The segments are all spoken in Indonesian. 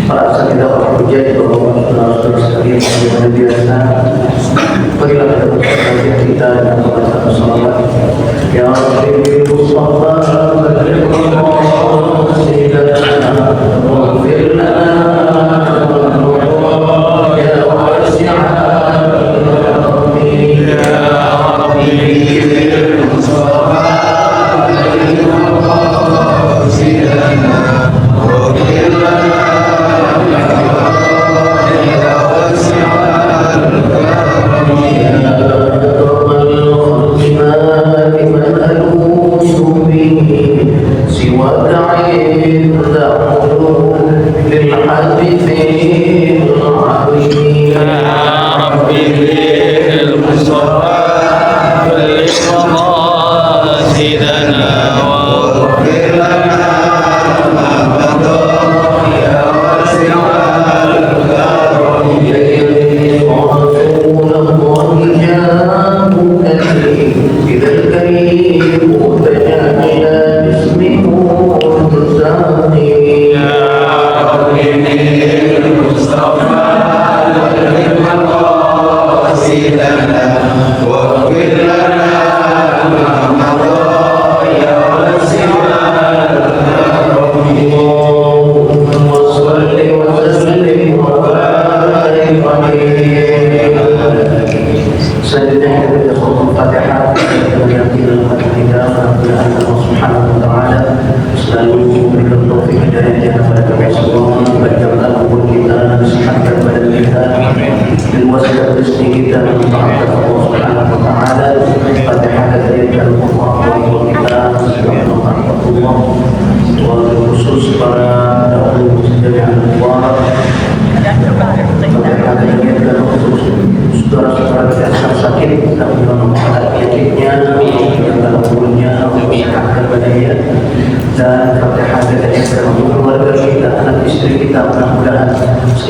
Para asatidzah wal hujjah saudara-saudara sekalian yang biasa, marilah kita bersama kita dengan membaca salawat ya Rabbil Mustafa sallallahu alaihi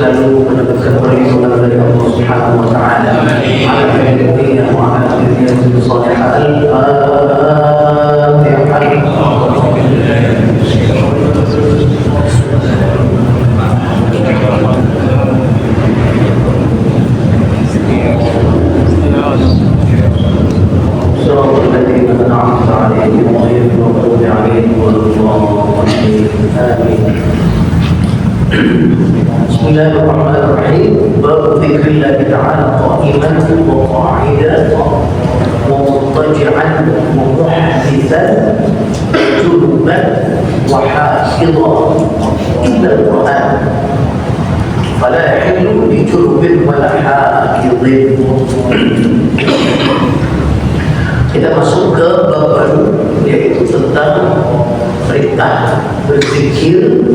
selalu mendapatkan perlindungan dari Allah Subhanahu wa taala. Alhamdulillah wa ala alihi Bismillahirrahmanirrahim. Bab dzikrillah ta'ala qa'iman wa qa'idan wa muttaji'an wa muhdithan junuban wa hafidhan illa al-Qur'an fala yahillu li junubin wa la hafidhin. Kita masuk ke bab baru, yaitu tentang perintah berzikir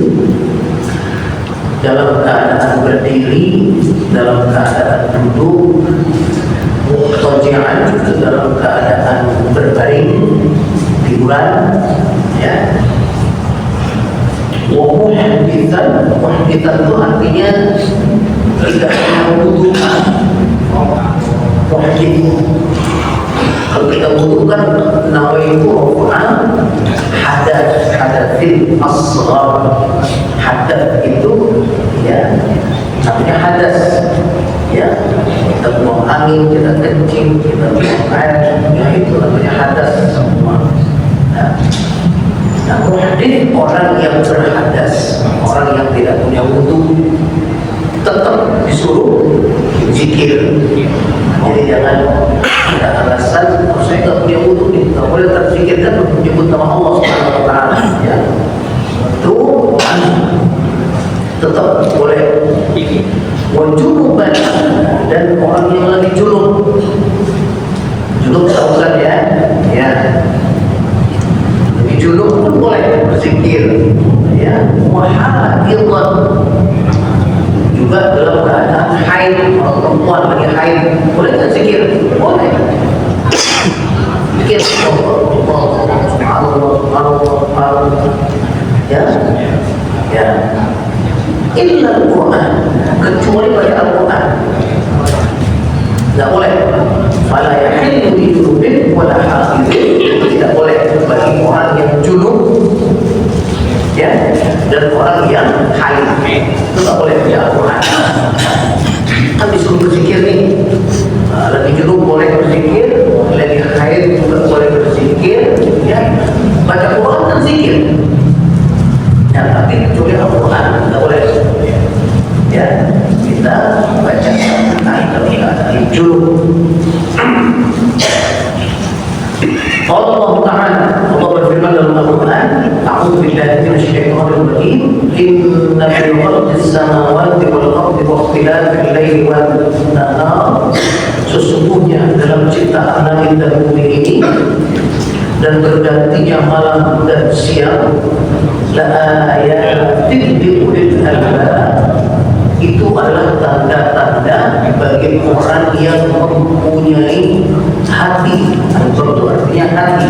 dalam keadaan berdiri, dalam keadaan duduk, muhtaji'an, dalam keadaan berbaring, tiduran, ya. Wa muhditsan, muhditsan itu artinya tidak membutuhkan. Muhdits, kalau kita butuhkan nawaitu Al-Quran hadatsin asghar. Hadas itu ya namanya hadas, ya kita buang angin, kita kencing, kita buang air, ya itu namanya hadas semua. Nah, muhdits orang yang berhadas, orang yang tidak punya wudu, tetap disuruh zikir. Jadi jangan ada alasan, oh, saya nggak punya wudu nih, nggak boleh terzikirkan untuk menyebut nama Allah Subhanahu wa taala, ya. Itu tetap boleh. Wajuban, dan orang yang lagi junub, tahu kan ya, ya. Jadi junub pun boleh berzikir, ya. Wahafidhan, juga dalam keadaan haid, kalau perempuan lagi haid, boleh nggak zikir? Boleh. Zikir Allah, ya, ya. Illa Al-Quran, kecuali baca Al-Quran, tidak boleh. Fala yahillu li junubin wa la hafidhin, tidak boleh bagi orang yang junub, ya, dan orang yang haid. Itu nggak boleh baca Al-Quran. Kan disuruh berzikir nih. Lagi junub boleh berzikir, lagi haid juga boleh berzikir. Ya, baca Quran dan zikir. Ya, tapi kecuali Al-Quran nggak boleh. Ya, kita baca ketika ada junub. Allah Ta'ala Allah berfirman dalam Al-Quran, A'udzu billahi minasyaitonir rajim, inna fil khalqis samawati wal ardi wa ikhtilafil laili wan nahar, sesungguhnya dalam ciptaan langit dan bumi ini dan bergantinya malam dan siang, la ayatin liulil albab, itu adalah tanda-tanda bagi orang yang mempunyai hati. Itu artinya hati.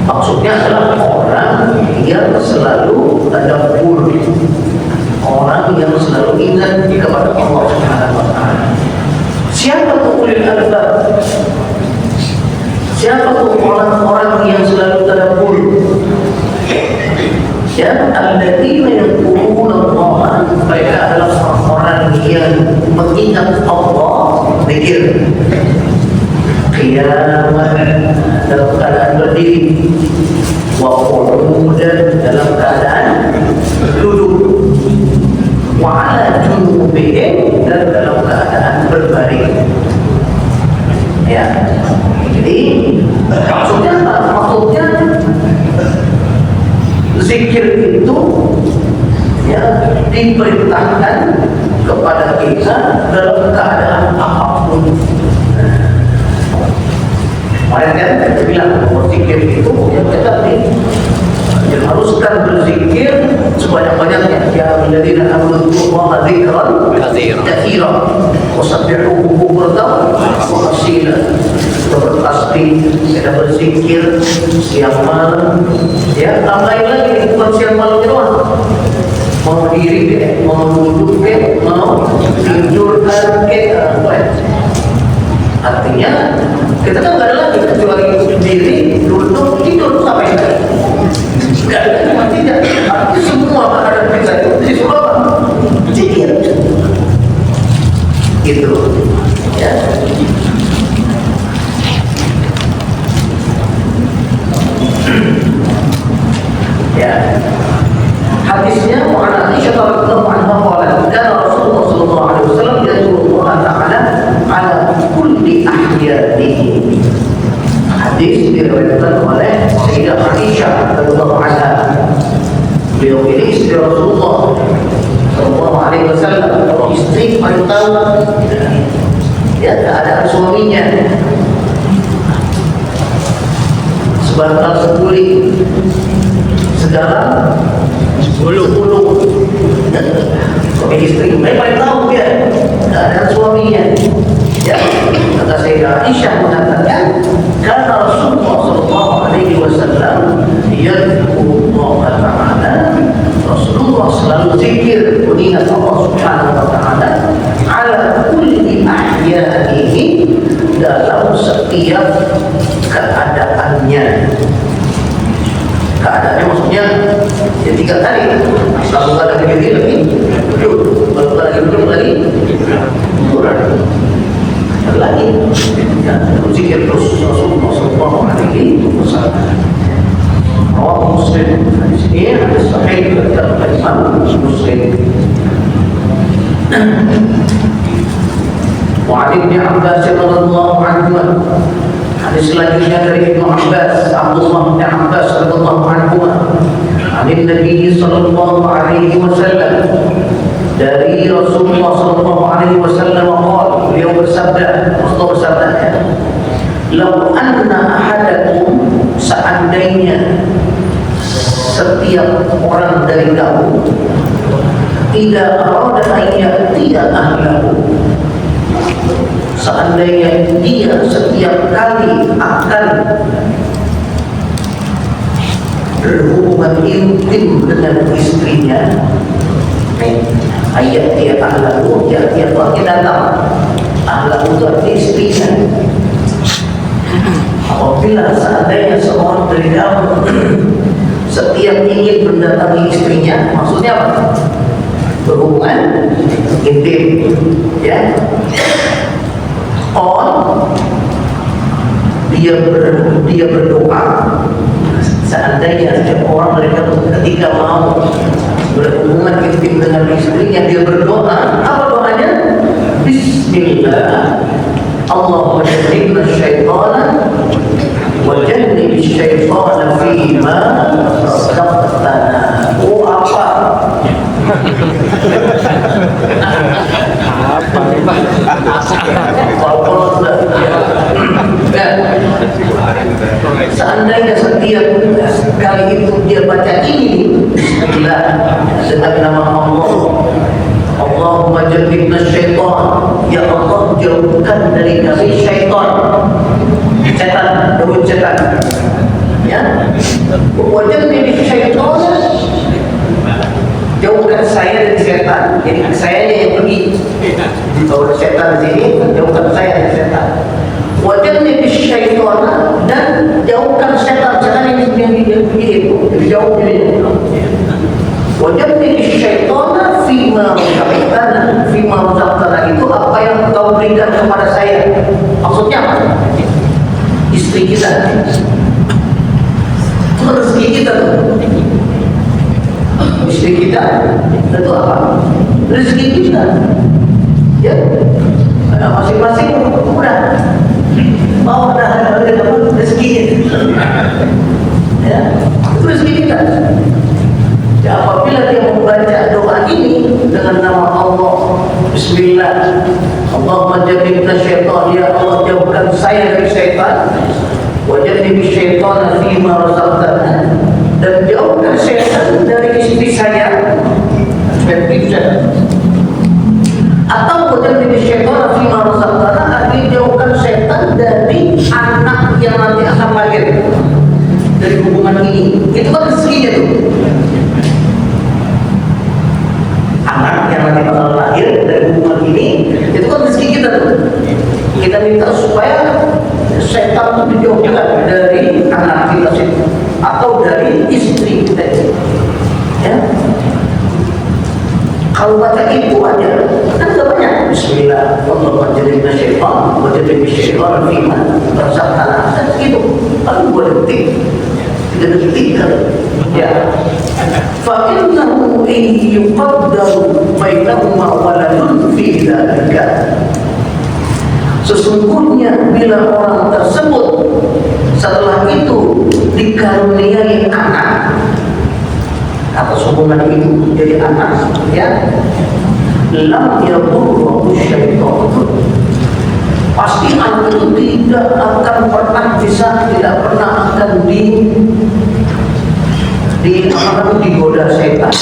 Maksudnya adalah orang yang selalu tadabbur, orang yang selalu ingat kepada Allah Subhanahu wa taala. Siapa tuh ulil albab? Siapa tuh orang-orang yang selalu tadabbur? Ya, alladzina yadhkuruna Allah, mereka adalah orang-orang yang mengingat Allah, zikir, qiyaman, dalam keadaan berdiri, wa qu'udan, dalam keadaan duduk, wa 'ala junubihim, dan dalam keadaan berbaring. Ya, jadi maksudnya apa? Maksudnya zikir itu ya diperintahkan kepada kita dalam keadaan apapun. Makanya saya bilang bahwa zikir itu yang kita diharuskan berzikir sebanyak-banyaknya. Ya alladzina amanu dzkurullaha dzikran katsiran wasabbihuhu bukratan wa asila. Kita bertasbih, kita berzikir siang malam. Ya, tambahin lagi bukan siang malam doang. Mau diri ke, mau duduk ke, mau tidur ke, artinya kita kan nggak ada lagi kecuali diri, duduk, tidur sampai nggak ada lagi matinya. Artinya semua keadaan kita itu disuruh apa? Zikir. Gitu. Ya. Ya. Hadisnya Mu'an Aisyah radhiyallahu anha qalat, kana Rasulullah sallallahu alaihi wasallam yadhkuru Allah ta'ala ala kulli ahyanihi. Hadis diriwayatkan oleh Sayyidah Aisyah radhiyallahu anha. Beliau ini istri Rasulullah sallallahu alaihi wasallam, istri paling tahu ya keadaan suaminya. Sebantal sepuli segala 10 suami istri, mereka paling tahu dia keadaan suaminya. Ya, kata Sayyidah Aisyah mengatakan, karena Rasulullah sallallahu alaihi wasallam yadhkurullah ta'ala, Rasulullah selalu zikir mengingat Allah Subhanahu wa taala ala kulli ahyanihi, dalam setiap keadaannya. Keadaannya maksudnya ya 3 kali. Selalu ada berdiri lagi duduk, baru lagi duduk lagi lagi ya, zikir terus Rasulullah sallallahu alaihi wasallam. Rawahu Muslim. Hadis ini hadis sahih dari Imam Muslim. Wa 'an Ibnu Abbas radhiyallahu anhu, hadis selanjutnya dari Ibnu Abbas, Abdullah bin Abbas radhiyallahu anhu, an Nabi sallallahu alaihi wasallam, dari Rasulullah sallallahu alaihi wasallam qala, beliau bersabda, Rasulullah bersabda, "Lau anna ahadakum, seandainya setiap orang dari kamu tidak arada tidak ahlahu, seandainya dia setiap kali akan berhubungan intim dengan istrinya, ayat dia ahlahu, dia datang ahlahu itu istrinya. Apabila seandainya seorang dari kamu setiap ingin mendatangi istrinya, maksudnya apa? Berhubungan intim, ya. Dia berdoa. Seandainya setiap orang mereka ketika mau berhubungan intim dengan istrinya, dia berdoa. Apa doanya? Bismillah, Allahumma jannibna syaitana wa jannib syaitana fima razaqtana. Oh, apa? Seandainya setiap kali itu dia baca ini Bismillah dengan nama Allah, Allahumma jannibna syaitan, ya Allah jauhkan dari kami syaitan, setan, dawud setan, ya. Wa jannibna syaitan, jauhkan saya dari setan. Jadi saya yang pergi. Kalau setan di sini, jauhkan saya dari setan. Wajibnya syaitan, dan jauhkan setan. Setan yang pergi itu jauh dari. Wajibnya syaitan fima razaqtana. Fima razaqtana itu apa yang kau berikan kepada saya. Maksudnya apa? Istri kita, rezeki kita tuh. Istri kita itu apa? Rezeki kita, ya. Masing-masing udah mau dah rezeki, ya. Itu rezeki kita. Ya, apabila dia membaca doa ini dengan nama Allah, Bismillah, Allahumma jannibna syaitan, ya Allah jauhkan saya dari syaitan, wa jannib syaitan fima razaqtana, dan jauhkan syaitan dari istri saya dan kita. Atau wajib di syaitan fima razaqtana, artinya jauhkan syaitan dari anak yang nanti akan lahir dari hubungan ini. Itu kan rezekinya tuh. Anak yang nanti bakal lahir dari hubungan ini, itu kan rezeki kita tuh. Kita minta supaya syaitan itu dijauhkan dari anak kita situ atau dari istri kita itu, ya. Kalau baca itu aja kan gak banyak. Bismillah, Allahumma jannibna syaitan wa jannib syaitan fima razaqtana. Kan segitu, paling 2 detik, 3 detik kan, ya. Fa innahu in yuqaddaru bainahuma waladun fi dzalika. Sesungguhnya bila orang tersebut setelah itu dikaruniai anak, atas hubungan itu jadi anak, ya, lam yadurruhu syaitan, pasti anak itu tidak akan pernah bisa, tidak pernah akan digoda setan,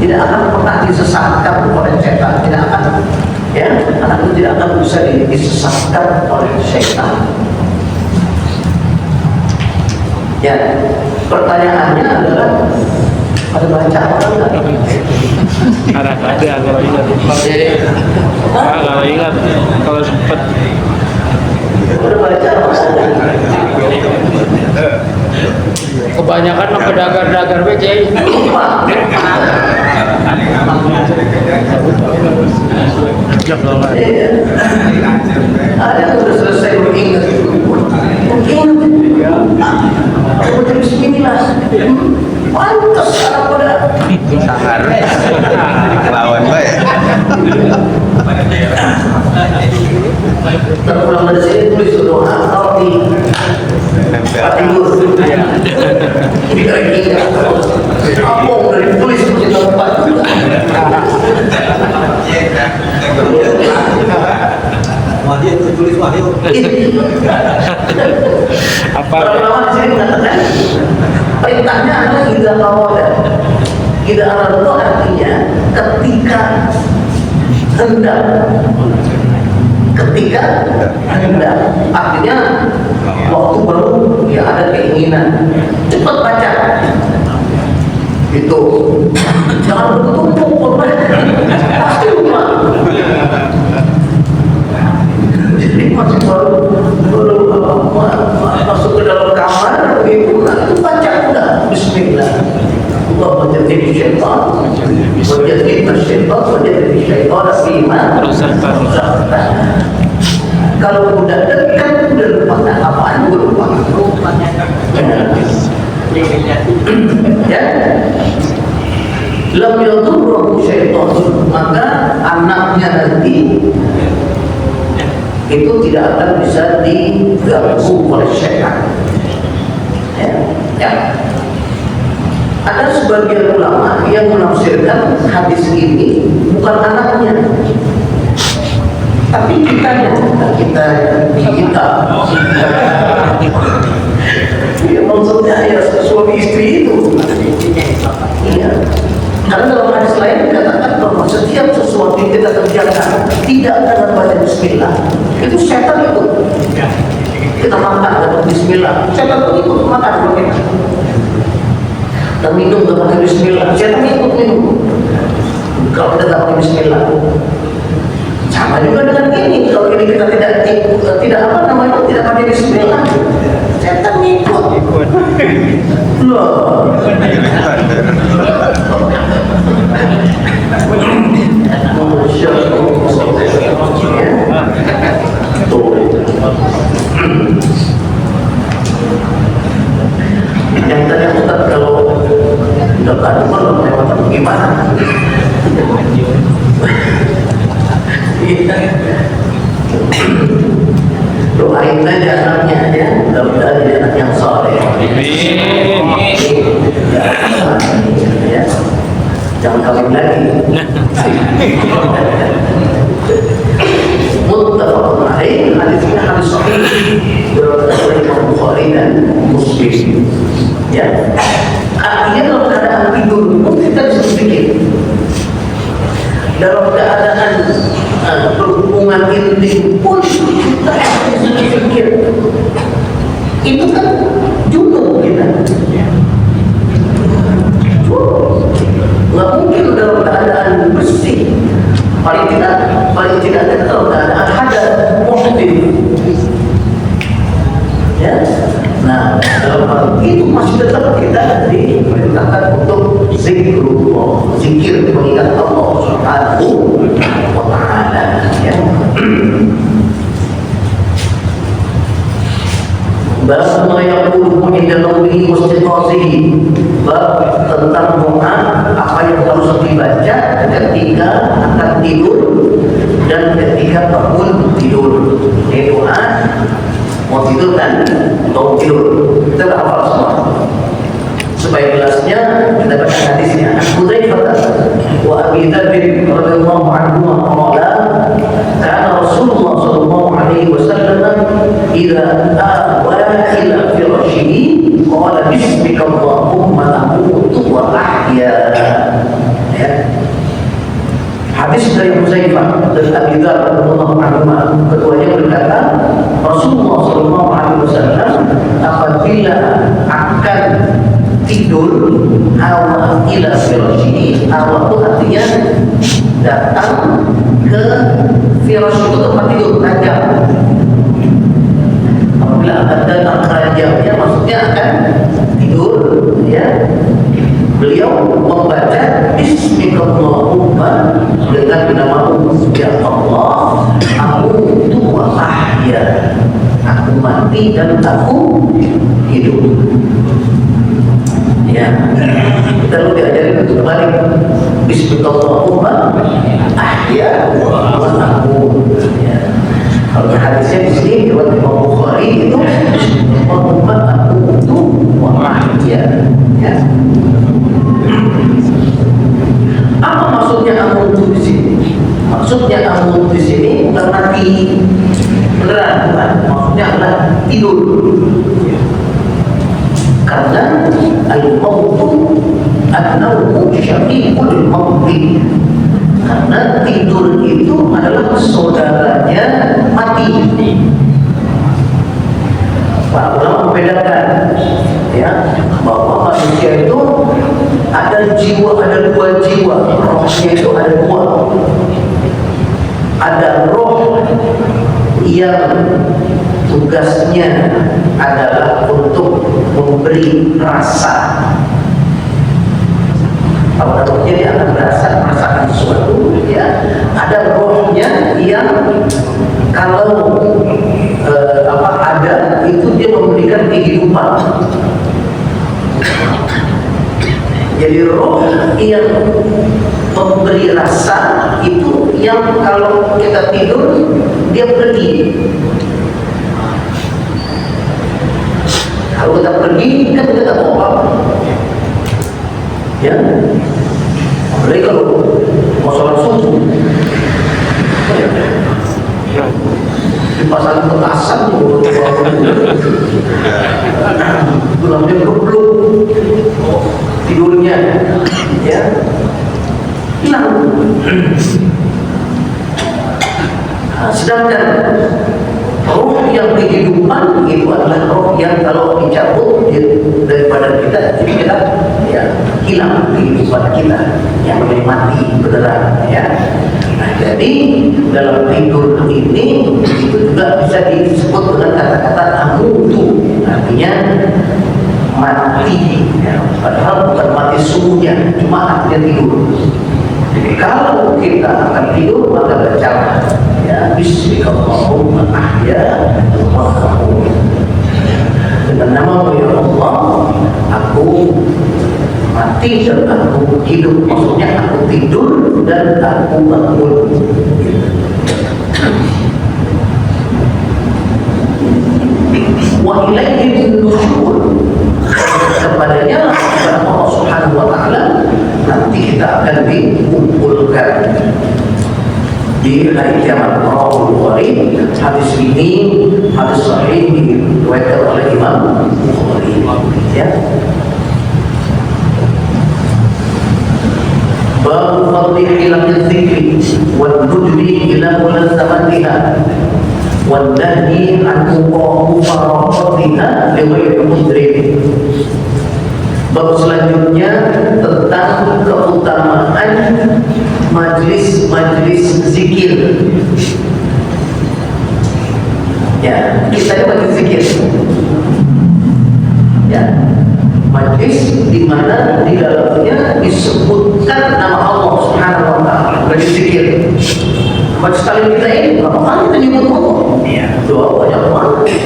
tidak akan pernah disesatkan oleh setan, tidak akan, ya, anak itu tidak akan bisa disesatkan oleh setan. Ya, pertanyaannya adalah ada baca apa enggak? Ada kalau ingat. Kalau ingat, kalau sempat. Udah baca apa? Kebanyakan mah pedagang-dagang BC. Ada yang sudah selesai mengingat. Aku baca Bismillah. Pantas anak muda. Sangar. Lawan baik. Terpulang dari sini tulis doa atau di tidur. Tidak ingat. Apa dari tulis di tempat. Wahyu tulis wahyu. Apa? Ulama di sini mengatakan perintahnya adalah idza qawada. Idza arada itu artinya ketika hendak. Ketika hendak, artinya waktu baru ya ada keinginan cepat baca. Itu jangan bertumpuk pasti lupa. Jadi masih baru masuk ke dalam kamar itu baca udah Bismillah. Wajib syaitan, wajib syaitan fima razaqtana. Kalau udah dekat, udah lupakan apaan, lupakan. Ya, lam yadurruhu syaitan, maka anaknya nanti itu tidak akan bisa diganggu oleh syaitan. Ya. Ada sebagian ulama yang menafsirkan hadis ini bukan anaknya, tapi kita ya, maksudnya ya suami istri itu. Iya. Karena dalam hadis lain dikatakan bahwa setiap sesuatu yang kita kerjakan tidak akan baca bismillah, itu setan ikut. Kita makan dapat bismillah, setan pun ikut makan kalau kita. Kita minum dapat bismillah, setan ikut minum. Kalau kita dapat bismillah. Sama juga dengan ini, kalau ini kita tidak apa namanya, tidak pakai bismillah, setan ikut. Loh. Yang tadi Ustaz kalau udah kadu malam lewat gimana? Doain aja anaknya ya, mudah-mudahan jadi anak yang saleh. Ya. Jangan kawin lagi. Muttafaqun alaih, hadisnya hadis sahih diriwayatkan oleh Imam Bukhari dan Muslim. Ya, artinya dalam keadaan tidur pun kita bisa berpikir. Dalam keadaan berhubungan intim pun kita bisa berpikir. Itu kan junub kita. Nggak mungkin dalam keadaan bersih. Paling tidak kita dalam keadaan hadas muhdits. Ya. Nah, dalam hal itu masih tetap kita diperintahkan untuk zikrullah, zikir mengingat Allah Subhanahu wa Ta'ala. Ya. Bab ma yaquluhu inda nawmihi wa istiqazihi. Bab tentang doa apa yang harus dibaca ketika akan tidur dan ketika bangun tidur. Ini doa mau tidur kan, mau tidur kita tak hafal semua. Supaya jelasnya kita baca hadisnya. Hudzaifah wa Abi Dzar radhiyallahu anhu qala kana Rasulullah sallallahu alaihi wasallam idza awa ila firashihi qala bismika Allahumma amutu wa ahya. Ya. Hadis dari Hudzaifah dan Abi Dzar radhiyallahu anhu, keduanya berkata, Rasulullah sallallahu alaihi wasallam apabila akan tidur awa ila firashihi, awa itu artinya datang ke firash itu tempat tidur, ranjang. Apabila akan datang ke ranjangnya maksudnya akan tidur, ya. Beliau membaca Bismillahirrahmanirrahim dengan nama ya Allah, amutu wa ahya, aku mati dan aku hidup. Ya, kita lu diajarin untuk balik Bismillahirrahmanirrahim, ahya wa amut. Ya. Kalau hadisnya di sini riwayat Imam Bukhari itu Bismillahirrahmanirrahim, amutu wa ahya. Ya. Apa maksudnya amutu di sini? Maksudnya amutu di sini bukan mati beneran, bukan. Maksudnya adalah tidur. Karena al-mautu an-nawmu syaqiqul mauti. Karena tidur itu adalah saudaranya mati. Para ulama membedakan, ya, bahwa manusia itu ada jiwa, ada dua jiwa. Rohnya itu ada dua. Ada roh yang tugasnya adalah untuk memberi rasa. Kalau ada rohnya dia akan merasakan sesuatu. Ya, ada rohnya yang kalau ada itu dia memberikan kehidupan. Jadi roh yang memberi rasa itu yang kalau kita tidur dia pergi. Kalau kita pergi kan kita tak tahu apa. Ya, apalagi kalau mau sholat subuh, dipasang petasan tulangnya berbluk tidurnya, ya hilang. Sedangkan roh yang kehidupan itu adalah roh yang kalau dicabut daripada kita, jadi kita ya hilang kehidupan kita yang mati beneran, ya. Nah, jadi dalam tidur ini itu juga bisa disebut dengan kata-kata amutu, artinya mati, ya. Padahal bukan mati sungguhnya, cuma artinya tidur. Jadi kalau kita akan tidur maka bacalah ya Bismillahirrahmanirrahim ahya wa amut. Dengan nama ya Allah aku mati dan aku hidup, maksudnya aku tidur dan aku bangun. Wa ilaihi nusyur, kepadanya kepada Allah Subhanahu wa taala nanti kita akan dikumpulkan di hari kiamat. Rawahul Bukhari, hadis ini hadis sahih diriwayatkan oleh Imam Bukhari, ya. Bab fadli hilal dzikri wal nujri ila mulazamatiha wan nahyi an mufaraqatiha li ghairi mudrik. Bab selanjutnya tentang keutamaan majlis zikir. Ya, kita ini majlis zikir. Ya, majlis di mana di dalamnya disebutkan nama Allah Subhanahu wa taala, majlis zikir. Majlis kali kita ini berapa kali kita nyebut Allah? Ya, doa banyak banget.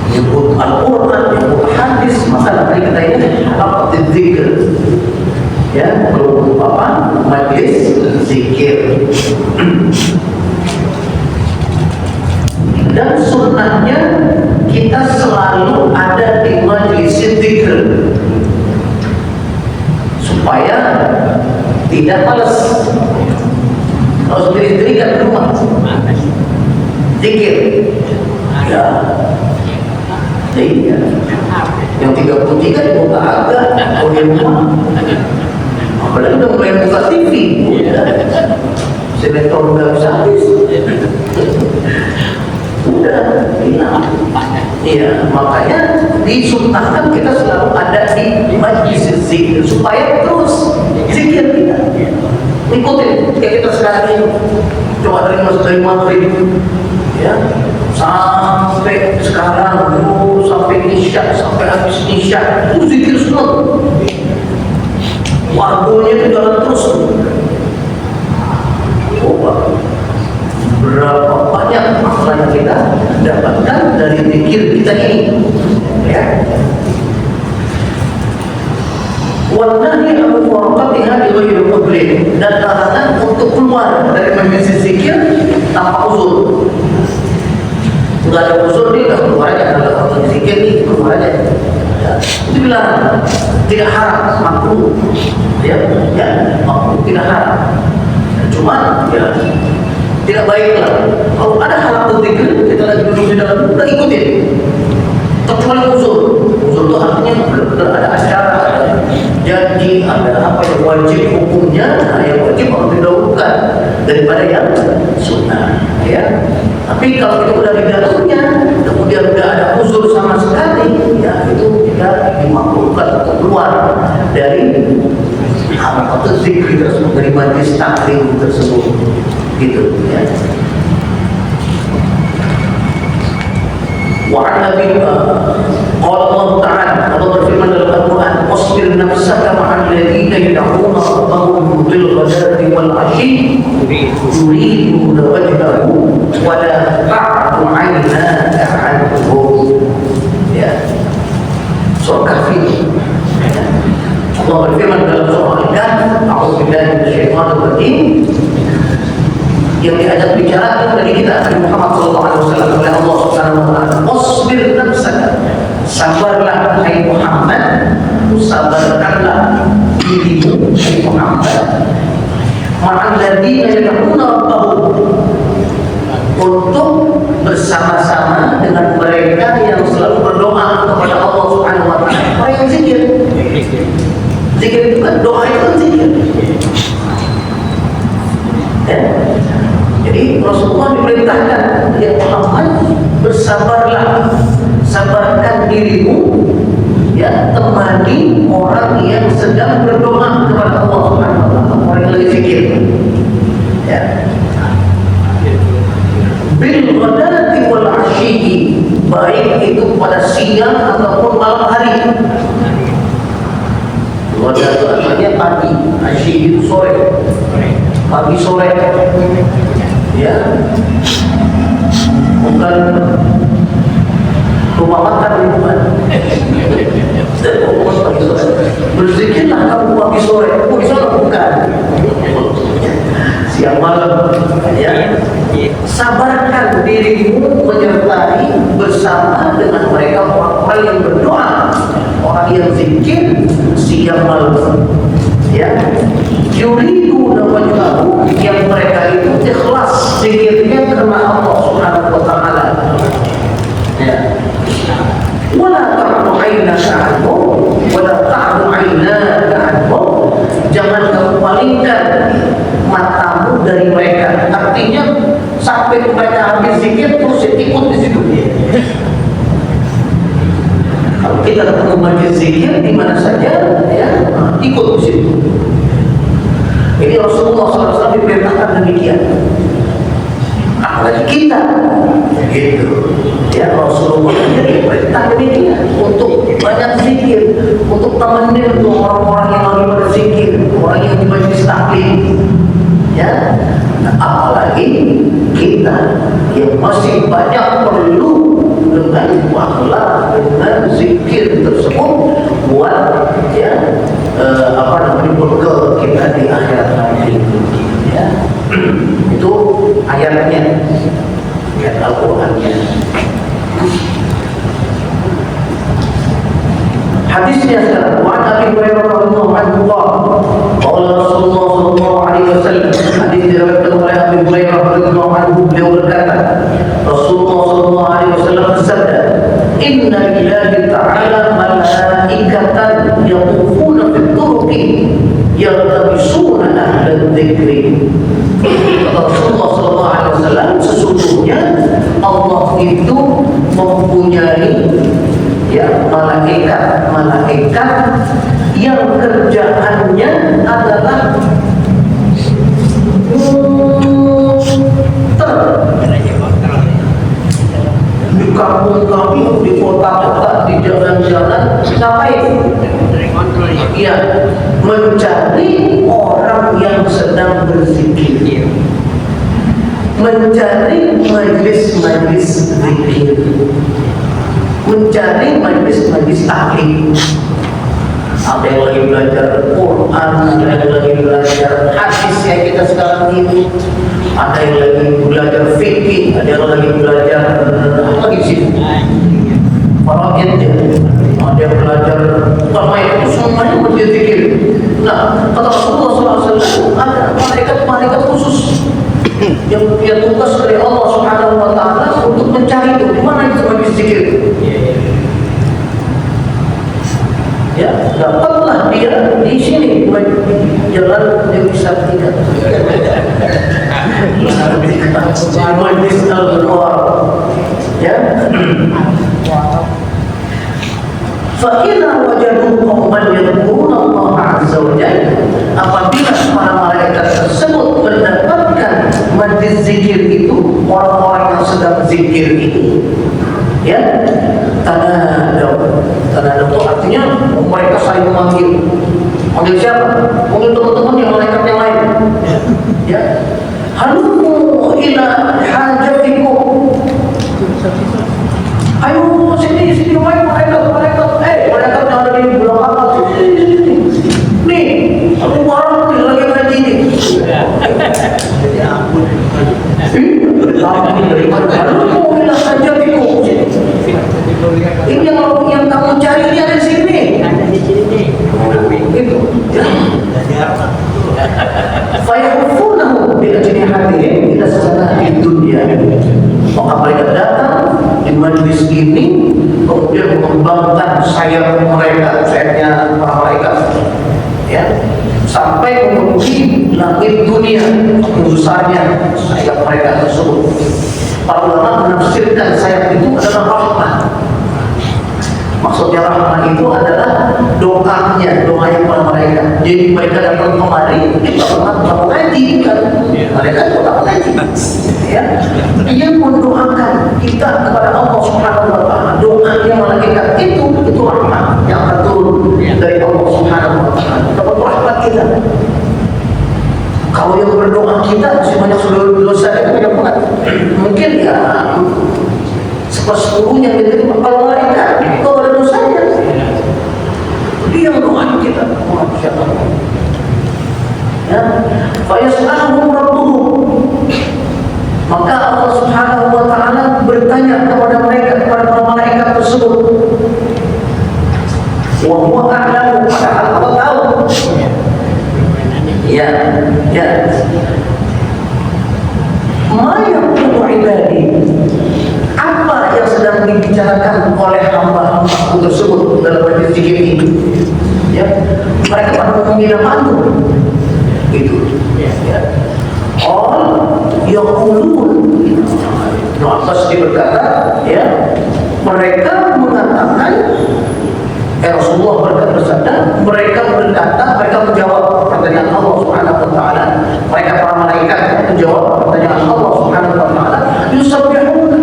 Nyebut Al-Quran, nyebut hadis, maka nanti kita ini apa? Zikir. Ya, kalau apa? Majlis zikir. Dan sunnahnya kita selalu ada di majlis zikir supaya tidak malas. Harus diri-dirikan di rumah zikir. Ya. Iya. Yang 33 di muka agak, kalau di rumah. Apalagi udah mulai buka TV. Sinetron udah bisa habis. Udah hilang. Iya, makanya disunnahkan kita selalu ada di majlis zikir supaya terus zikir kita. Ikutin kayak kita sekarang ini. Coba dari maghrib, ya, sampai sekarang, sampai isya, sampai habis isya, itu zikir semua. Waktunya itu jalan terus. Coba berapa banyak makna yang kita dapatkan dari zikir kita ini, ya. Wallahi aku muwafaqatiha li ghairi mudrik, dan larangan untuk keluar dari majlis zikir tanpa uzur. Enggak ada uzur nih, udah keluar aja. Kalau majlis zikir nih keluar aja. Ya, itu dilarang, tidak haram, makruh. Ya, makruh, tidak haram. Cuma ya tidak baiklah kalau ada hal zikir kita lagi duduk di dalam, kita ikutin. Kecuali uzur. Uzur itu artinya benar-benar ada acara, ada janji, ada apa yang wajib hukumnya. Nah, yang wajib harus didahulukan daripada yang sunnah, ya. Tapi kalau kita udah di dalamnya, kemudian udah ada uzur sama sekali, ya itu kita dimakruhkan untuk keluar dari atau zikir tersebut, dari majlis taklim tersebut, gitu, ya. Wa Nabi qala Allah Ta'ala, Allah berfirman dalam Al-Quran, wasbir nafsaka ma'al ladzina turiduna wajhahu wa la ta'du 'ainaka 'anhum. Ya. Surah Kahfi. Allah berfirman dalam surah Al-Kahf, A'udzubillahi minasyaitonir rajim. Yang diajak bicara dari kita Nabi Muhammad SAW oleh Allah Subhanahu wa taala. Wasbir nafsaka. Sabarlah hai Muhammad, sabarkanlah dirimu hai Muhammad. Ma'al ladzina yad'una rabbahum, untuk bersama-sama dengan mereka yang selalu berdoa kepada Allah Subhanahu wa taala. Orang yang zikir. Zikir itu kan doa, itu kan zikir. Ya. Jadi Rasulullah diperintahkan, ya Muhammad, bersabarlah, sabarkan dirimu, ya, temani orang yang sedang berdoa kepada Allah Subhanahu wa taala, orang yang lagi zikir. Ya. Bil ghadati wal 'ashyi, baik itu pada siang ataupun malam hari. Ghadat itu artinya pagi, 'ashyi itu sore. Pagi sore. Ya, bukan rumah makan, bukan. Berzikirlah kamu pagi sore, bukan. Siang malam, ya. Sabarkan dirimu menyertai bersama dengan mereka orang-orang yang berdoa, orang yang zikir siang malam. Ya, yuriduna wajhahu, yang mereka itu ikhlas zikirnya karena Allah Subhanahu wa taala. Ya. Wala ta'du 'ainaka 'anhum, wala ta'du 'ainaka 'anhum, jangan kamu palingkan matamu dari mereka. Artinya sampai mereka habis zikir terus ikut di situ. Kalau kita ketemu majlis zikir di mana saja, ya, ikut di situ. Ini Rasulullah SAW diperintahkan demikian. Apalagi kita, gitu. Ya, Rasulullah diperintah demikian untuk banyak zikir, untuk temenin untuk orang-orang yang lagi pada zikir, orang yang di majlis taklim. Ya, apalagi kita yang masih banyak perlu dengan akhlak, dengan zikir tersebut buat, ya, bekal kita di akhirat nanti. Ya, itu ayatnya, ayat Al-Qur'annya. Hadisnya sekarang, wa Abi Hurairah radhiyallahu anhu qala Rasulullah sallallahu alaihi wasallam, hadis diriwayatkan oleh Abi Hurairah radhiyallahu anhu, beliau berkata, Rasulullah sallallahu alaihi wasallam bersabda, inna lillahi ta'ala malaikatan yatufuna fil turuqi yaltabisuna ahla dzikri. Rasulullah sallallahu alaihi wasallam, sesungguhnya Allah itu mempunyai, ya, malaikat yang kerjaannya adalah di kampung kami, di kota-kota, di jalan-jalan, ngapain? Ya, mencari orang yang sedang berzikir, mencari majlis-majlis zikir, mencari majlis-majlis taklim. Ada yang lagi belajar Quran, ada yang lagi belajar hadis yang kita sekarang ini, ada yang lagi belajar fikih, ada yang lagi belajar lagi sih faraidnya, ada yang belajar tamayyiz, itu semuanya majlis zikir. Nah, kata Rasulullah SAW, ada malaikat khusus yang punya tugas dari Allah Subhanahu wa taala untuk mencari itu di mana itu majlis zikir. Ya, dapatlah dia di sini, jalan Dewi Sartika, majlis Al-Anwar. Ya, fa'idha wajadu qawman yadhkuruna Allah azza wa jalla, apabila para malaikat tersebut mendapatkan majlis zikir itu, orang-orang yang sedang zikir ini, ya, tanadaw itu artinya mereka saling memanggil. Manggil siapa? Manggil teman-teman yang malaikat yang lain. Ya, halumma Fayahufunahu bi ajnihatihim ila sana'id dunya. Maka mereka datang di majlis ini kemudian mengembangkan sayap mereka, sayapnya para malaikat, ya, sampai memenuhi langit dunia. Besarnya sayap mereka tersebut. Para ulama menafsirkan sayap itu adalah rahmat. Maksudnya rahmat itu adalah doanya para malaikat. Jadi mereka datang kemari, kita mengaji kan? Mereka juga mengaji. Ya, dia mendoakan kita kepada Allah Subhanahu Wa Taala. Doanya malaikat itu rahmat yang akan turun dari Allah Subhanahu Wa Taala. Dapat rahmat kita. Kalau yang berdoa kita masih banyak dosa yang banyak banget. Mungkin ya sepersepuluhnya diterima. Kalau malaikat itu ada dosanya. Dia mendoakan kita. Masya Allah. Ya, fayas'aluhum rabbuhum. Maka Allah Subhanahu Wa Taala bertanya kepada mereka, kepada para malaikat tersebut. Wa huwa a'lamu, padahal Allah tahu. Ya. Ma yaqulu ibadi. Apa yang sedang dibicarakan oleh hamba-hambaku tersebut dalam majlis zikir ini? Ya, mereka pada mengira malu. Itu. Ya. All yaqulun. Abbas berkata, ya, mereka mengatakan, Rasulullah bersabda, mereka menjawab pertanyaan Allah Subhanahu Wa Taala. Mereka para malaikat menjawab pertanyaan Allah Subhanahu Wa Taala. Yusabbihun,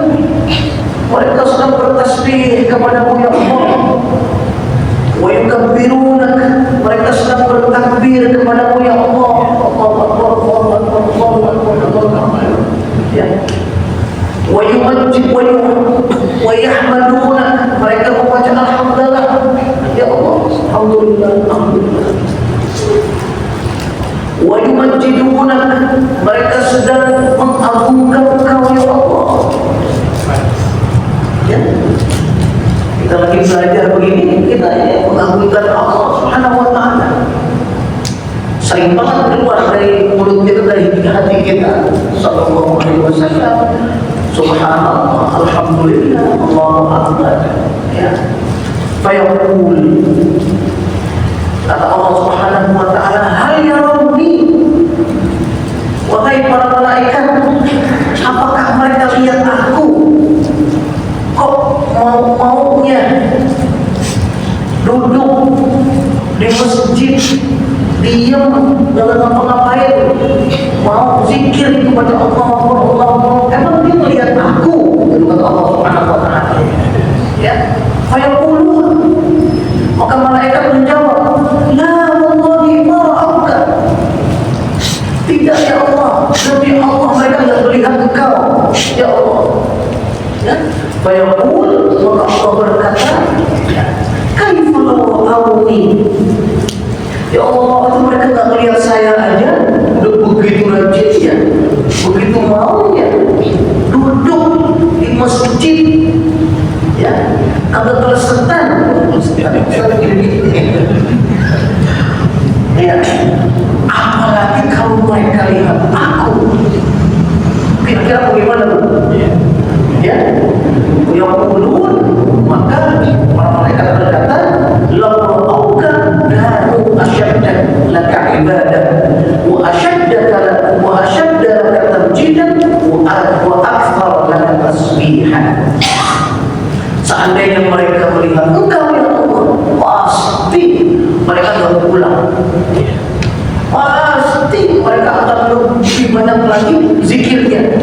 mereka sedang bertasbih kepadamu ya Allah. Wa yukabbirunak, mereka sedang bertakbir kepadamu ya Allah. Allahu Akbar, Allahu Akbar, Allahu Akbar, Allahu Akbar. Ya. Wa yumajjid wa yahmadunak, mereka membaca alhamdulillah ya Allah, alhamdulillah, alhamdulillah. Wa yumajjidunak, mereka sedang mengagungkan Engkau ya Allah. Ya. Kita lagi belajar begini, kita mengagungkan Allah Subhanahu Wa Taala. Sering banget keluar dari mulut kita, dari hati kita. Sallallahu alaihi wasallam. Subhanallah, alhamdulillah, Allahu akbar. Ya. Fayaqul, kata Allah Subhanahu Wa Taala, hal yarawni, wahai para malaikat, apakah mereka lihat aku? Kok maunya duduk di masjid, diam, dalam ngapa-ngapain, mau zikir kepada Allah, emang dia melihat aku? Itu kata Allah Subhanahu Wa Taala. Ya, fayaqulun, maka malaikat menjawab, la wallahi ma ra'auka. Tidak ya Allah, demi Allah mereka tidak melihat engkau ya Allah. Ya, fayaqul, maka Allah berkata, kaifa law ra'auni. Ya Allah, itu mereka tak melihat saya aja, udah begitu rajinnya, begitu maunya duduk di masjid, ya, agak telesetan, ya, apalagi kalau mereka lihat aku, kira-kira bagaimana tuh? Ya, yang ulun, maka para malaikat berkata, lau ra'auka kanu asyadda laka ibadah wa asyadda laka tamjidan wa akthar laka tasbihan. Seandainya mereka melihat engkau ya Allah, pasti mereka akan pulang. Pasti mereka akan lebih banyak lagi zikirnya.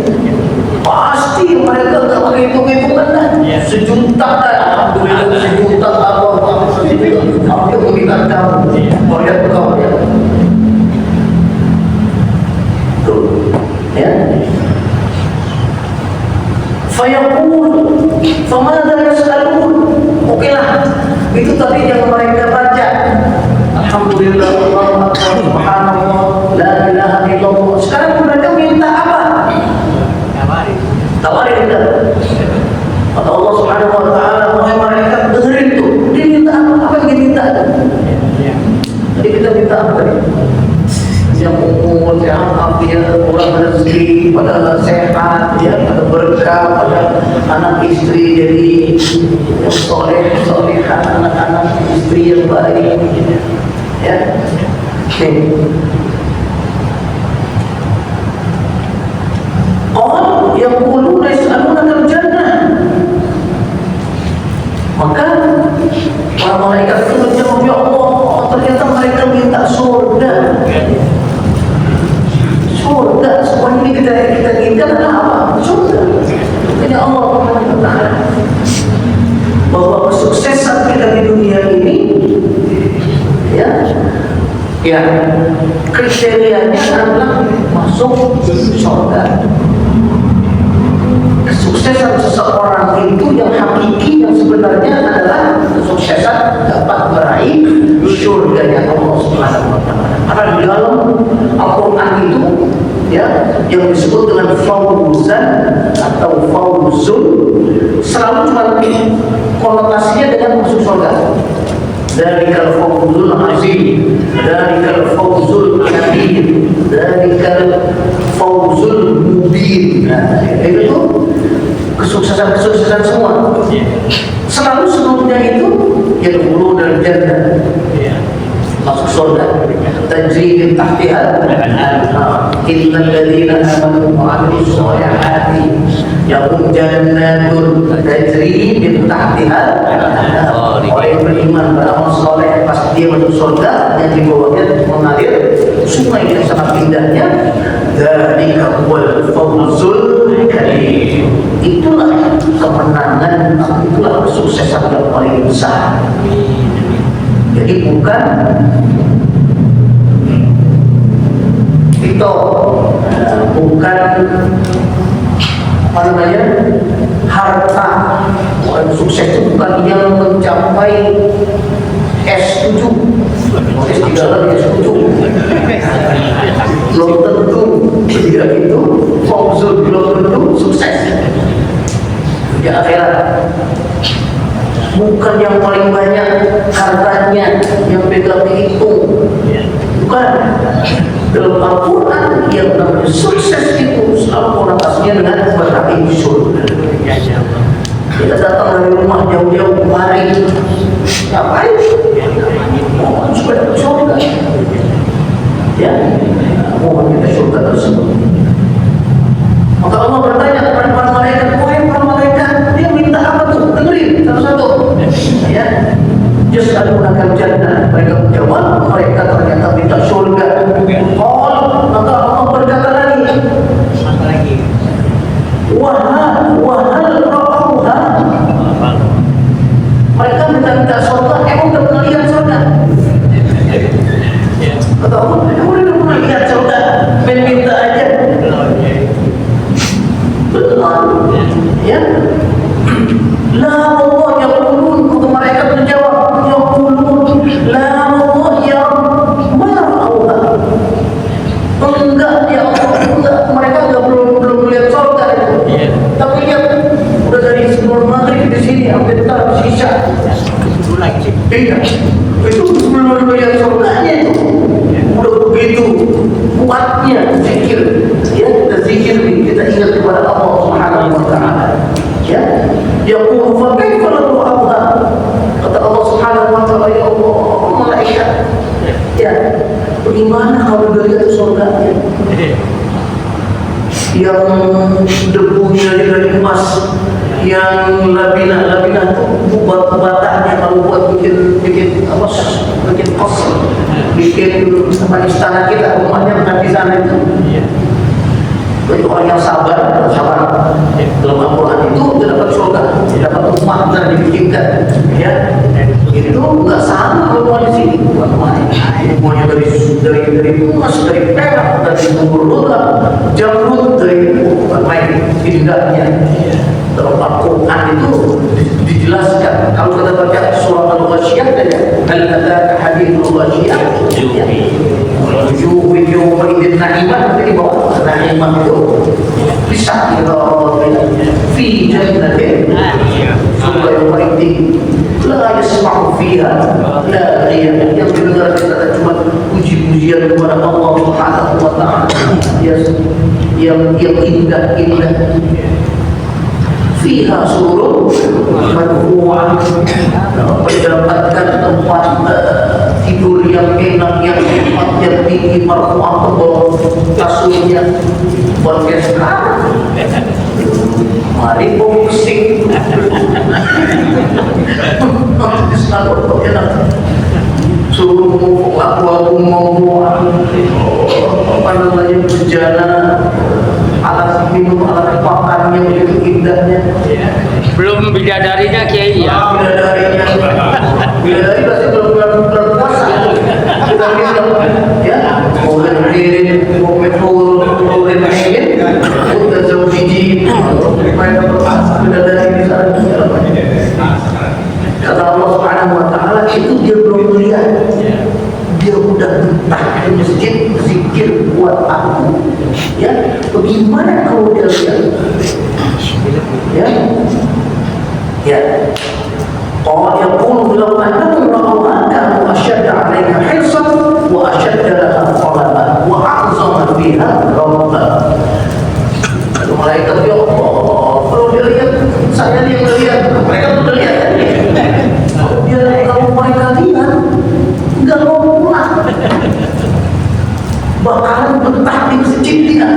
Pasti mereka tak pakai hitung-hitungan, sejuta kan, alhamdulillah, sejuta Allah, hampir mengingat kamu, melihat kau ya. Tuh, ya. Fayaqul, famadha yas'alun. Okelah, itu tadi yang mereka baca. Alhamdulillah, Allahu Akbar, subhanallah, la ilaha illallah. Sekarang mereka minta apa? Tawarin kita. Kata Allah Subhanahu Wa Taala, wahai malaikat, dengerin tuh. Dia minta apa yang dia minta? Jadi kita minta apa tadi? Yang umur, yang ya, kurang rezeki, pada sehat, ya, pada berkah, pada anak istri jadi soleh, soleha, anak-anak istri yang baik, ya. Orang yang quluna yas'aluna al-jannah, maka para malaikat itu menjawab, ya Allah, ternyata mereka minta surga. Surga, semua ini kita inginkan adalah apa? Surga. Jadi Allah Taala bahwa kesuksesan kita di dunia ini, ya kriterianya adalah masuk surga. Kesuksesan seseorang itu yang hakiki, yang sebenarnya adalah kesuksesan dapat meraih surganya Allah Subhanahu wa Ta'ala. Karena di dalam Al-Quran itu, ya, yang disebut dengan fauzan atau fauzun selalu cuma konotasinya dengan masuk surga. Dzalikal fawzul azim, dzalikal fawzul kabir, dzalikal fawzul mubin. Nah, itu kesuksesan semua. Selalu sebelumnya itu yang dulu dan jannah, masuk surga. Tajri min tahtiha al-anhar, innal ladzina amanu wa 'amilus shalihati lahum jannatun tajri min tahtiha al-anhar. Orang yang beriman, beramal saleh, pasti dia masuk surga yang di bawahnya mengalir sungai yang sangat indahnya. Dzalika huwal fawzul kabir. Itulah kemenangan, itulah kesuksesan yang paling besar. Jadi bukan itu, bukan apa namanya, harta. Bukan sukses itu bukan yang mencapai S7, S3 lagi S7. Belum tentu dia itu fawzul, belum tentu sukses di akhirat. Bukan yang paling banyak hartanya, yang pegang dihitung, bukan. Dalam Al-Quran yang namanya sukses itu selalu konotasinya dengan meraih surga. Kita datang dari rumah jauh-jauh kemari, ngapain? Mohon supaya dapat surga, ya, mohon kita surga tersebut. Maka Allah bertanya kepada para malaikat, wahai para malaikat, dia minta apa tuh? Dengerin satu-satu, ya. Yas'alunaka al-jannah, mereka menjawab, mereka ternyata minta surga. Maka Allah berkata lagi, wahal ra'auha, mereka minta surga, emang udah pernah lihat surga? Kata Allah, emang udah pernah lihat surga? Minta aja. Betul, ya. La Allah yaqulun, kata mereka menjawab, yaqulun la Allah ya ma ra'auha. Enggak, ya Allah, enggak, mereka belum melihat surga itu. Tapi lihat, udah dari sebelum maghrib di sini sampai tar sisa. Iya, itu belum melihat surganya itu. Udah begitu kuatnya zikir, ya, kita zikir, kita ingat kepada Allah Subhanahu wa Ta'ala. Ya, yaqulu fa kaifa lahu abha, kata Allah Subhanahu wa Ta'ala, ya Allah, malaikat, ya, bagaimana kalau dia lihat surganya yang debunya dari emas, yang labina itu batanya kalau buat bikin apa, bikin kos, bikin apa, istana kita, rumahnya bukan di sana itu. Bagi orang yang sabar dalam Al-Quran itu dia dapat surga, dia dapat rumah yang dibikinkan, ya. Itu nggak sama rumah di sini, bukan rumahnya dari emas, dari perak, dari temurun, jamrut, dari bukan main indahnya. Dalam Al-Quran itu dijelaskan. Kalau kita baca surah Al-Ghasyiyah saja, hal ataka hadithul Ghasyiyah, wujuh yawmaidin na'imah, nanti di bawah na'imah itu bisa kita fi jannatin, surga yawmaidin la yasma'u fiha laghiya, yang didengar kita cuma puji-pujian kepada Allah Subhanahu wa Ta'ala, ya. yang indah-indah. Fiha surur marfu'ah, mendapatkan tempat tidur yang enak, yang nikmat, yang tinggi, marfu'ah, tebal kasurnya. Podcast sekarang mari boxing selalu enak, suruh aku mau apa namanya berjalan, alat minum, alat makan yang begitu indahnya. Belum bidadarinya Kiai ya. Bidadari pasti belum berpuasa. Kita bilang ya, mau berdiri, mau betul, mau berdiri, udah jauh biji, main berpuasa bidadari di sana. Kata Allah Subhanahu Wa Taala, itu dia belum melihat, dia udah betah di masjid zikir buat aku. Ya, bagaimana kalau dia lihat? Ya. قال يقول لو أنهم رأوها كانوا أشد عليها حرصا وأشد لها طلبا وأعظم فيها رغبة. Lalu malaikat ya Allah, kalau dia lihat, saya yang melihat, mereka sudah lihat. Kalau mereka lihat, nggak mau pulang, bakalan betah di masjid tidak.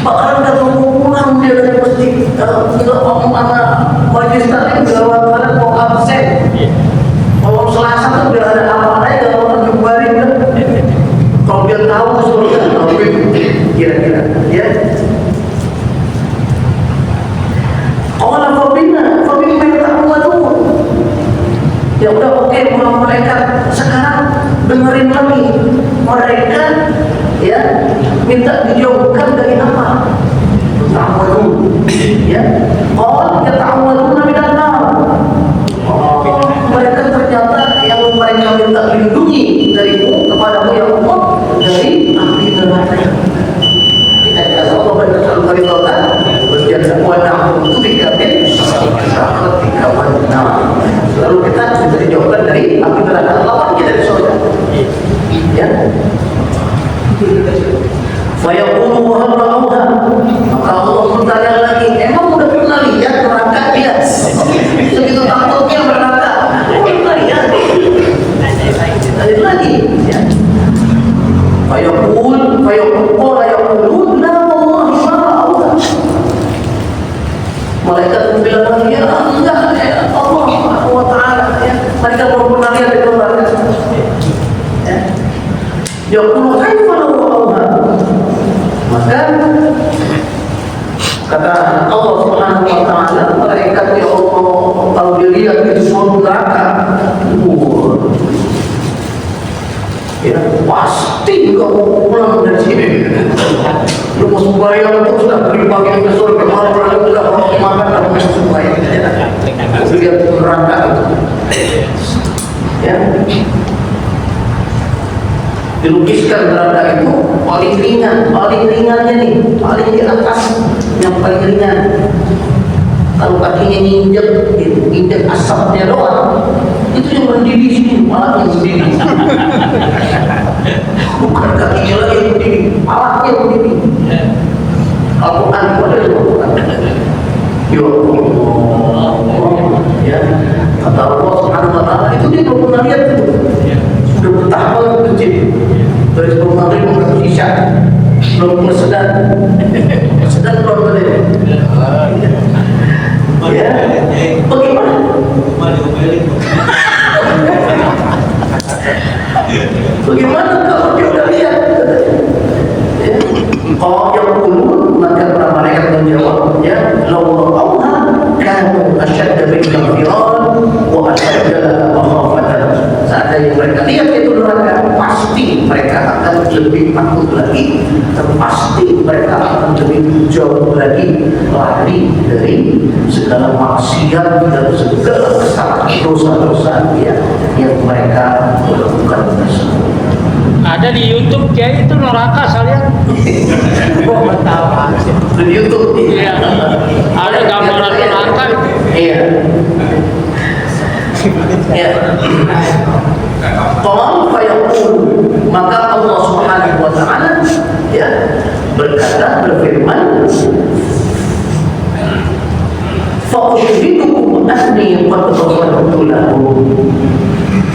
Bakalan nggak mau pulang dia dari masjid. Nggak mau mana majlis taklim, bakalan mau absen. Kalau Selasa tuh biar ada apa aja, nggak mau kembali kan. Kalau dia tahu surga, kira-kira, ya. Orang Fabina yang tak buat tuh. Ya udah oke, pulang mereka. Sekarang dengerin lagi, mereka ya minta dijauhkan dari apa? Ta'awwadun, ya. Qala yata'awwaduna minan nar. Mereka ternyata yang mereka minta lindungi darimu, kepadamu ya Allah, dari api neraka. Kita kata Allah berkata dari Allah, berjasa wa na'udzu bika min sakhatika wan nar. Lalu kita bisa dijauhkan dari api neraka. Lawan kita dari surga. Ya. Fayaqulu wa hal ra'awha. Maka Allah bertanya lagi, emang udah pernah lihat neraka? Lihat. Segitu takutnya neraka. Pernah lihat? Lagi. Ya. Fayaqulun la wallahi ma ra'awha. Malaikat bilang lagi, ya enggak, ya Allah Subhanahu wa Ta'ala, ya. Mereka belum pernah lihat itu neraka. Ya. Yaqulu kaifa law ra'awha. Maka kata Allah Subhanahu wa Ta'ala, malaikat ya Allah, kalau dilihat itu semua neraka, ya pasti kamu pulang dari sini. Lu mau sembahyang terus sudah berbagi ke surga, malam lalu sudah mau makan kamu masuk sembahyang. Lihat neraka itu, ya. Dilukiskan neraka itu paling ringannya nih, paling di atas, yang paling ringan. Kalau kakinya injek asapnya doang, itu yang mendidih sini, malah yang mendidih. Bukan kakinya lagi yang mendidih, malah yang mendidih. Al-Quran itu ada di Al-Quran. Ya Allah, ya. Kata Allah Subhanahu wa Ta'ala, itu dia belum pernah lihat itu. Sudah betah banget kecil. Dari sebelum maghrib sampai isya, belum bersedar belum tadi. Ya, bagaimana? Bagaimana kalau dia udah lihat? Ya. Kalau yang ulun, maka para malaikat menjawab, ya, law ra'awha kanu asyadda minka firaran wa asyadda makhafatan. Seandainya mereka lihat itu neraka, pasti mereka akan lebih takut lagi, dan pasti mereka akan lebih jauh lagi lari dari segala maksiat dan segala kesalahan dosa-dosa yang mereka lakukan tersebut. Ada di YouTube Kiai itu neraka sekalian. Oh, betapa di YouTube. Iya. Ada gambaran neraka. Iya. Ya. Qala fayaqul, maka Allah Subhanahu wa Ta'ala ya, berfirman, fa'usyhidukum anni qad ghafartu lahum.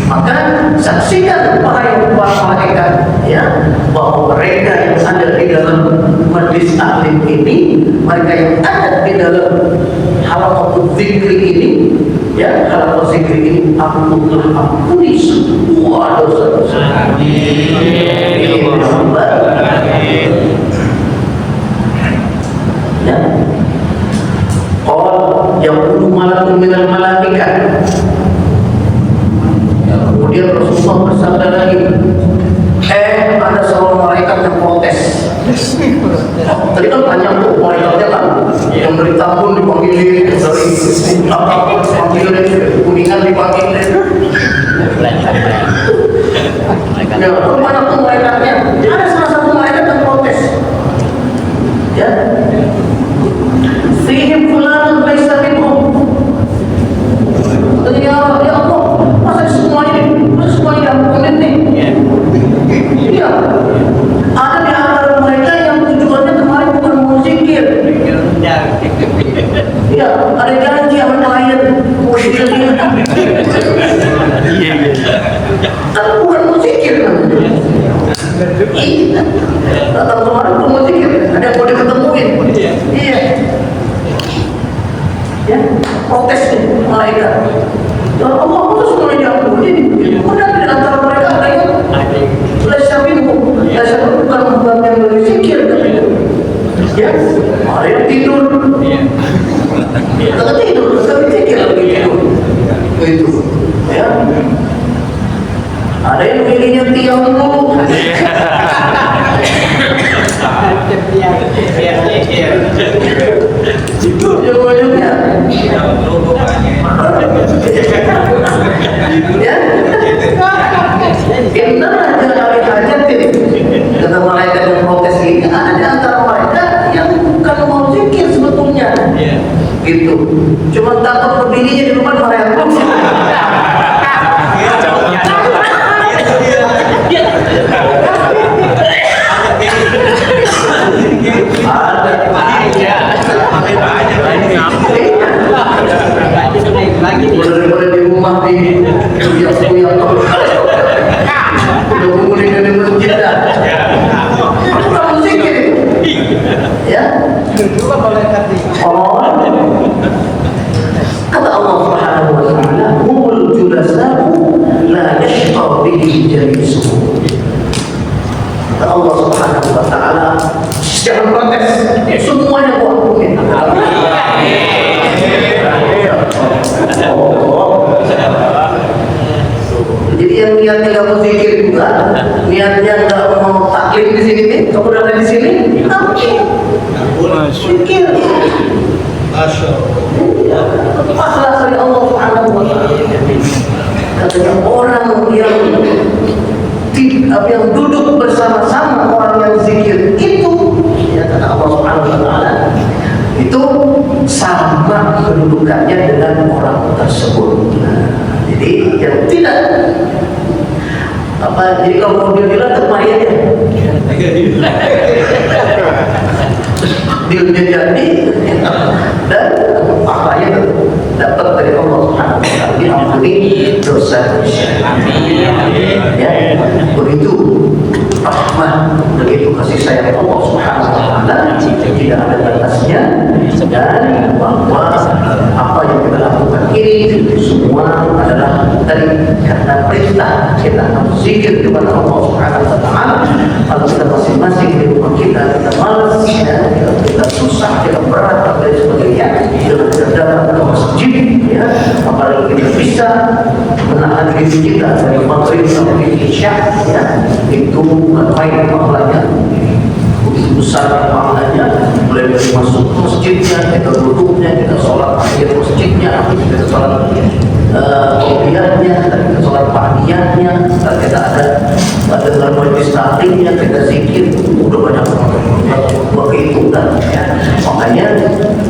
Maka saksikan para malaikat, ya, bahwa mereka yang ada di dalam majlis taklim ini, mereka yang ada di dalam halaqatul zikri ini, ya, halaqatul zikri ini, aku telah ampuni semua dosa-dosa. Amin. Ya. Qala yaqulu malakun minal malaikat. Kemudian Rasulullah bersabda lagi, ada seorang malaikat yang protes. Tadi kan banyak tuh malaikatnya kan, yang dari Tambun dipanggilin, dari dipanggilin, Kuningan dipanggilin. Ya, banyak tuh malaikatnya. Ada salah satu malaikat yang protes. Ya, fihim fulanun laisa minhum. Ya Allah, masa semuanya diampuni nih? Iya. Ada di antara mereka yang tujuannya kemarin bukan mau zikir. Iya, ada janji sama klien mau zikir. Tapi bukan mau zikir namanya. Iya. Datang kemarin bukan mau zikir, ada yang mau diketemuin. Iya. Ya, protes nih malaikat. Ya Allah, masa semuanya diampuni? Ada di antara mereka ada yang bukan yang berzikir, ya, ada yang tidur, ada tidur, tapi zikir lagi tidur, itu, ya, ada yang milihnya tiang dulu, ujung-ujungnya, ya. Inna jalawi hajatin, kata malaikat yang protes ini, ada di antara mereka yang bukan mau zikir sebetulnya, gitu. Cuma takut berdirinya di depan malaikat. Daripada di rumah di kuyak-kuyak udah kemudian di masjid dah. Itu kamu zikir, ya. Oh, kata Allah Subhanahu wa Ta'ala, humul julasa'u la yashqa bihi jalisuhu. Kata Allah Subhanahu wa Ta'ala, jangan protes, semuanya gua ampunin. Jadi yang niatnya nggak mau zikir juga, niatnya nggak mau taklim di sini nih, kamu ada di sini, zikir. Masya Allah. Pahala dari Allah Subhanahu wa Ta'ala. Katanya orang yang duduk bersama-sama orang yang zikir itu, ya kata Allah Subhanahu wa Ta'ala, itu sama kedudukannya dengan orang tersebut. Jadi yang tidak apa, jadi kalau dia bilang kemahiannya dia jadi dan pahalanya dapat dari Allah Subhanahu wa Ta'ala, diampuni dosa-dosa. Ya, begitu rahmat, begitu kasih sayang Allah Subhanahu wa Ta'ala, tidak ada batasnya, dan bahwa apa yang kita lakukan ini semua adalah dari karena perintah kita harus zikir kepada Allah Subhanahu wa Ta'ala. Kalau kita masing-masing di rumah kita malas, ya, kita susah, kita berat, dan sebagainya, kita datang ke masjid, ya, apalagi kita bisa menahan diri kita dari maghrib sampai isya, ya, itu bukan main pahalanya, begitu besar pahalanya. Mulai dari masuk masjidnya, kita duduknya, kita sholat akhir masjidnya, kita sholat kopiannya, kita sholat pagiannya, kita ada dengar majlis taklimnya, kita zikir, udah banyak begitu dan, ya. Makanya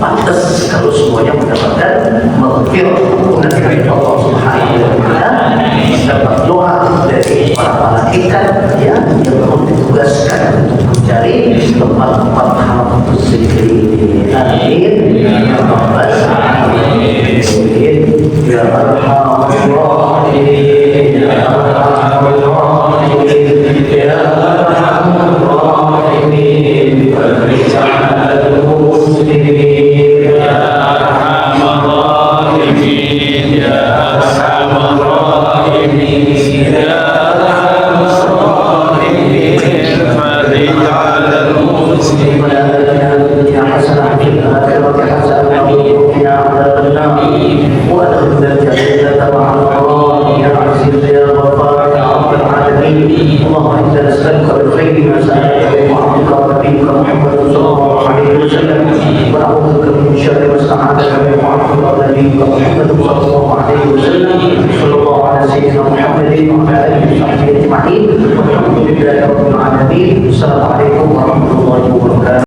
pantas kalau semuanya mendapatkan maghfirah dari Allah Subhanahu wa Ta'ala, mendapat doa dari para malaikat, ya, yang ditugaskan untuk dari tempat-tempat hapus zikir ini. Amin ya rabbal alamin. Ya arhamar rahimin, ya arhamar rahimin, ya arhamar rahimin, farij 'alal muslimin, ya arhamar rahimin, ya arhamar rahimin, ya arhamar rahimin, farij 'alal muslimin, ya hasanah fil akhirati hasanah wa qina 'adzabannar وأدخلنا الجنة مع الأبرار يا عزيز يا غفار يا رب العالمين. اللهم إنا نسألك بالخير ما سألك به عبدك ونبيك محمد صلى الله عليه وسلم، ونعوذ بك من شر ما استعاذك به عبدك ونبيك محمد صلى الله عليه وسلم. صلى الله على سيدنا محمد وعلى آله وصحبه أجمعين، والحمد لله رب العالمين. السلام عليكم ورحمة الله.